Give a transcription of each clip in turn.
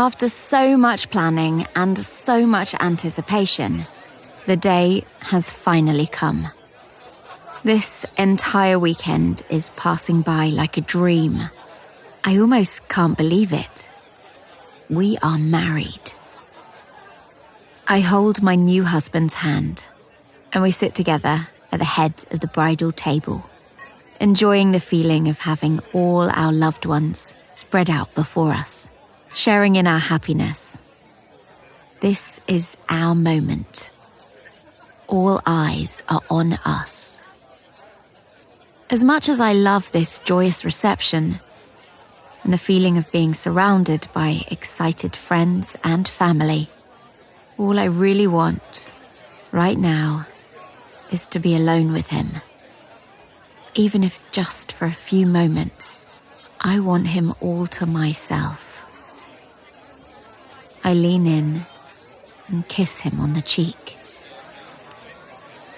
After so much planning and so much anticipation, the day has finally come. This entire weekend is passing by like a dream. I almost can't believe it. We are married. I hold my new husband's hand, and we sit together at the head of the bridal table, enjoying the feeling of having all our loved ones spread out before us, sharing in our happiness. This is our moment. All eyes are on us. As much as I love this joyous reception and the feeling of being surrounded by excited friends and family, all I really want right now is to be alone with him. Even if just for a few moments, I want him all to myself. I lean in and kiss him on the cheek.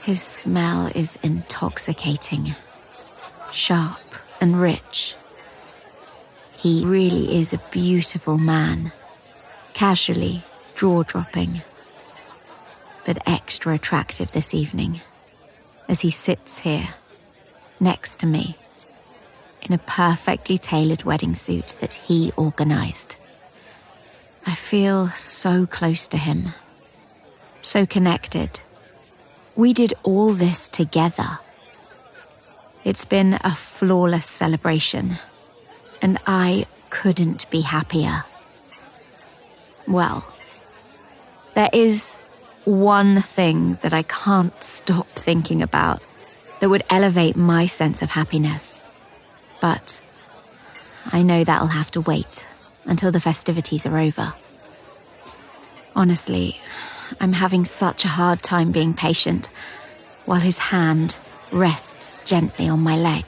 His smell is intoxicating, sharp and rich. He really is a beautiful man, casually jaw-dropping, but extra attractive this evening as he sits here next to me in a perfectly tailored wedding suit that he organized. I feel so close to him, so connected. We did all this together. It's been a flawless celebration, and I couldn't be happier. Well, there is one thing that I can't stop thinking about that would elevate my sense of happiness. But I know that'll have to wait until the festivities are over. Honestly, I'm having such a hard time being patient while his hand rests gently on my leg.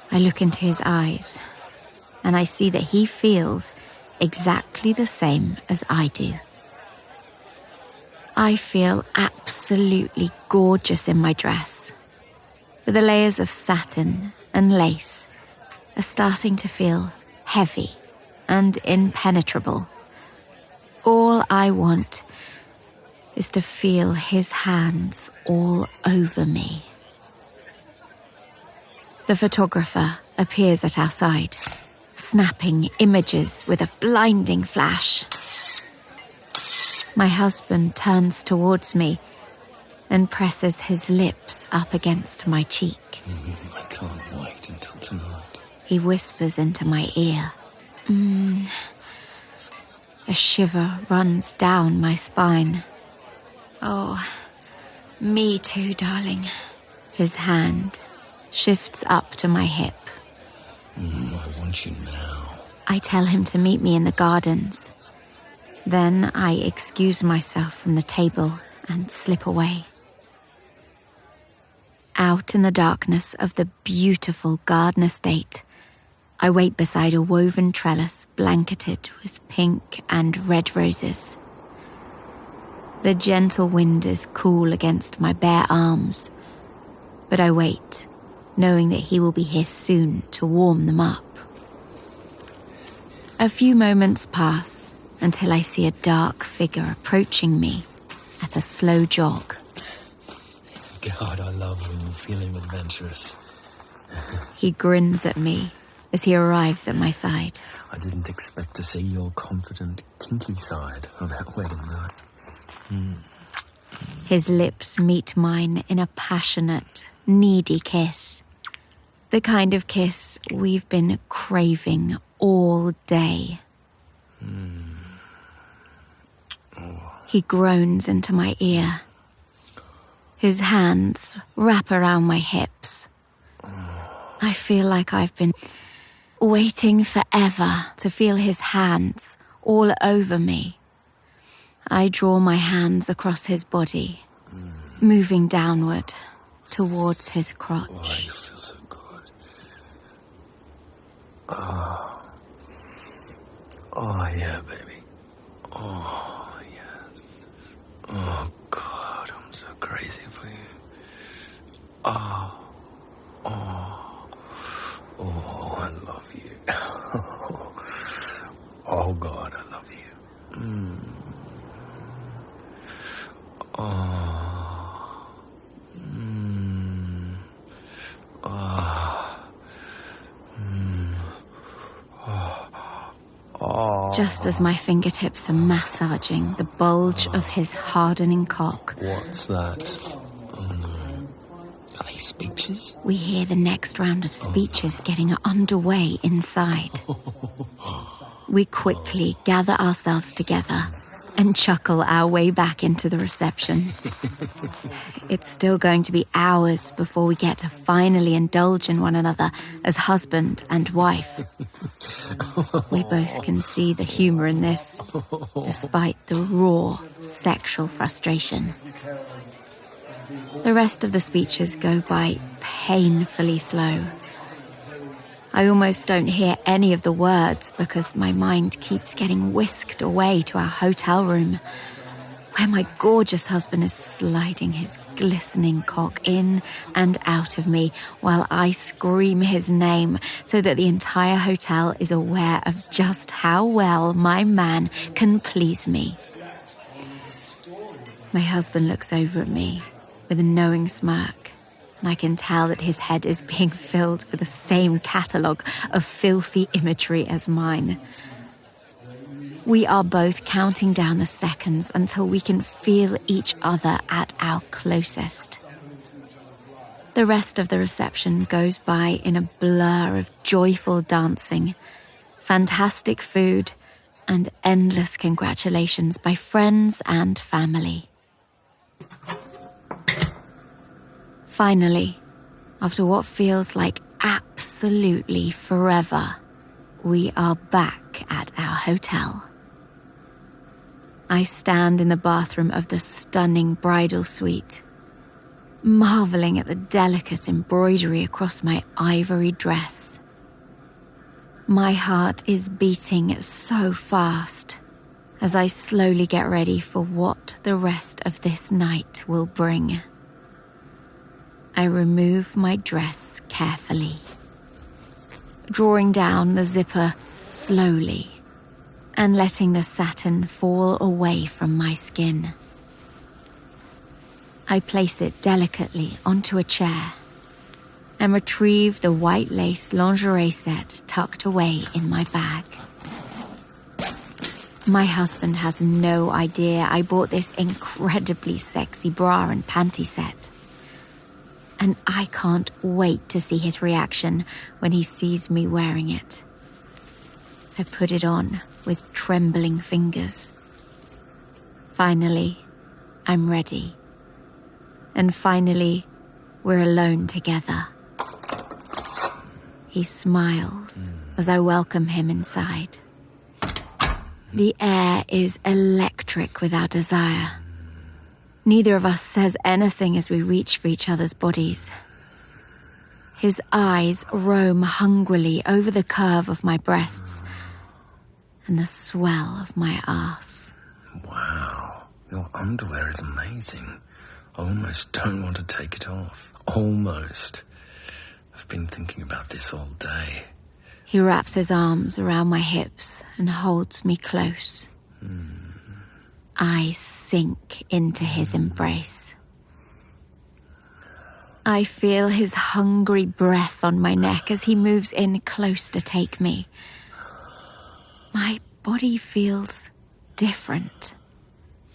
I look into his eyes and I see that he feels exactly the same as I do. I feel absolutely gorgeous in my dress, but the layers of satin and lace are starting to feel heavy and impenetrable. All I want is to feel his hands all over me. The photographer appears at our side, snapping images with a blinding flash. My husband turns towards me and presses his lips up against my cheek. I can't wait until tonight. He whispers into my ear. A shiver runs down my spine. Oh, me too, darling. His hand shifts up to my hip. I want you now. I tell him to meet me in the gardens. Then I excuse myself from the table and slip away. Out in the darkness of the beautiful garden estate, I wait beside a woven trellis blanketed with pink and red roses. The gentle wind is cool against my bare arms, but I wait, knowing that he will be here soon to warm them up. A few moments pass until I see a dark figure approaching me at a slow jog. God, I love when you're feeling adventurous. He grins at me as he arrives at my side. I didn't expect to see your confident, kinky side on that wedding night. His lips meet mine in a passionate, needy kiss. The kind of kiss we've been craving all day. He groans into my ear. His hands wrap around my hips. I feel like I've been waiting forever to feel his hands all over me. I draw my hands across his body, moving downward towards his crotch. Oh, you feel so good. Oh, yeah, baby. Oh, yes. Oh, God, I'm so crazy for you. Oh, I love you. Oh, God. Just as my fingertips are massaging the bulge of his hardening cock. What's that? Oh no. Are they speeches? We hear the next round of speeches getting underway inside. We quickly gather ourselves together and chuckle our way back into the reception. It's still going to be hours before we get to finally indulge in one another as husband and wife. We both can see the humor in this, despite the raw sexual frustration. The rest of the speeches go by painfully slow. I almost don't hear any of the words because my mind keeps getting whisked away to our hotel room, where my gorgeous husband is sliding his glistening cock in and out of me while I scream his name so that the entire hotel is aware of just how well my man can please me. My husband looks over at me with a knowing smirk. I can tell that his head is being filled with the same catalogue of filthy imagery as mine. We are both counting down the seconds until we can feel each other at our closest. The rest of the reception goes by in a blur of joyful dancing, fantastic food, and endless congratulations by friends and family. Finally, after what feels like absolutely forever, we are back at our hotel. I stand in the bathroom of the stunning bridal suite, marveling at the delicate embroidery across my ivory dress. My heart is beating so fast as I slowly get ready for what the rest of this night will bring. I remove my dress carefully, drawing down the zipper slowly and letting the satin fall away from my skin. I place it delicately onto a chair and retrieve the white lace lingerie set tucked away in my bag. My husband has no idea I bought this incredibly sexy bra and panty set. And I can't wait to see his reaction when he sees me wearing it. I put it on with trembling fingers. Finally, I'm ready. And finally, we're alone together. He smiles as I welcome him inside. The air is electric with our desire. Neither of us says anything as we reach for each other's bodies. His eyes roam hungrily over the curve of my breasts and the swell of my arse. Wow, your underwear is amazing. I almost don't want to take it off. Almost. I've been thinking about this all day. He wraps his arms around my hips and holds me close. I sink into his embrace. I feel his hungry breath on my neck as he moves in close to take me. My body feels different,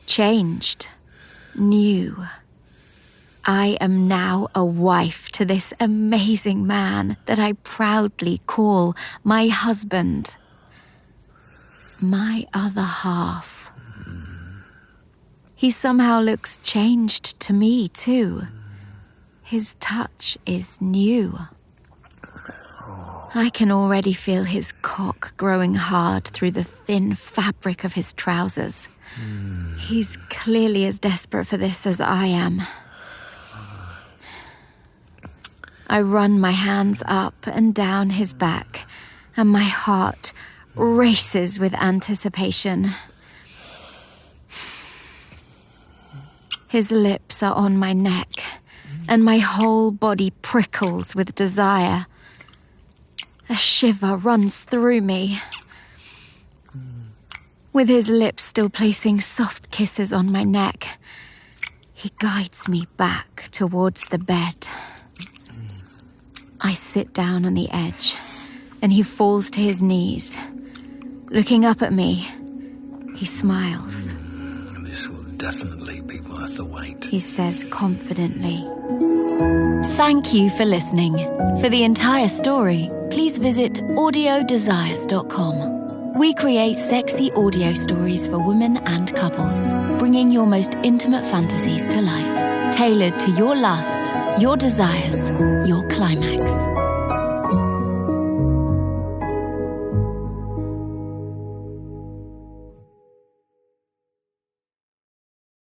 changed, new. I am now a wife to this amazing man that I proudly call my husband. My other half. He somehow looks changed to me, too. His touch is new. I can already feel his cock growing hard through the thin fabric of his trousers. He's clearly as desperate for this as I am. I run my hands up and down his back, and my heart races with anticipation. His lips are on my neck, and my whole body prickles with desire. A shiver runs through me. With his lips still placing soft kisses on my neck, He guides me back towards the bed. I sit down on the edge, and he falls to his knees. Looking up at me, he smiles. This will definitely be worth the wait, he says confidently. Thank you for listening. For the entire story, please visit audiodesires.com. We create sexy audio stories for women and couples, bringing your most intimate fantasies to life, tailored to your lust, your desires, your climax.